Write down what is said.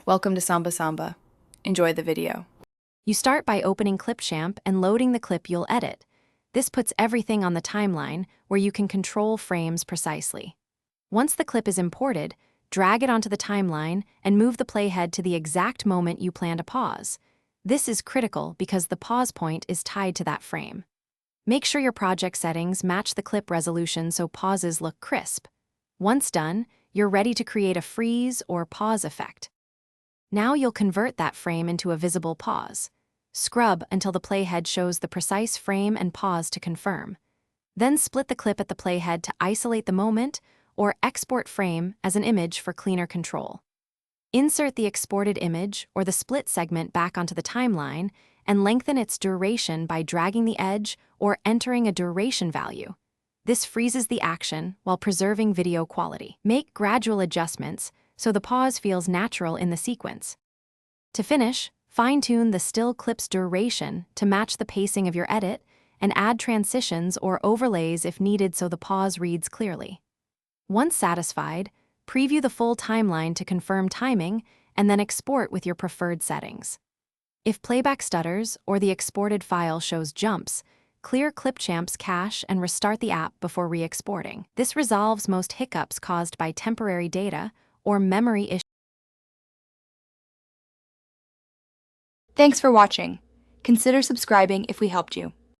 Welcome to Samba Samba. Enjoy the video. You start by opening Clipchamp and loading the clip you'll edit. This puts everything on the timeline where you can control frames precisely. Once the clip is imported, drag it onto the timeline and move the playhead to the exact moment you plan to pause. This is critical because the pause point is tied to that frame. Make sure your project settings match the clip resolution so pauses look crisp. Once done, you're ready to create a freeze or pause effect. Now you'll convert that frame into a visible pause. Scrub until the playhead shows the precise frame and pause to confirm. Then split the clip at the playhead to isolate the moment or export frame as an image for cleaner control. Insert the exported image or the split segment back onto the timeline and lengthen its duration by dragging the edge or entering a duration value. This freezes the action while preserving video quality. Make gradual adjustments so the pause feels natural in the sequence. To finish, fine-tune the still clip's duration to match the pacing of your edit and add transitions or overlays if needed so the pause reads clearly. Once satisfied, preview the full timeline to confirm timing and then export with your preferred settings. If playback stutters or the exported file shows jumps, clear Clipchamp's cache and restart the app before re-exporting. This resolves most hiccups caused by temporary data or memory issues. Thanks for watching. Consider subscribing if we helped you.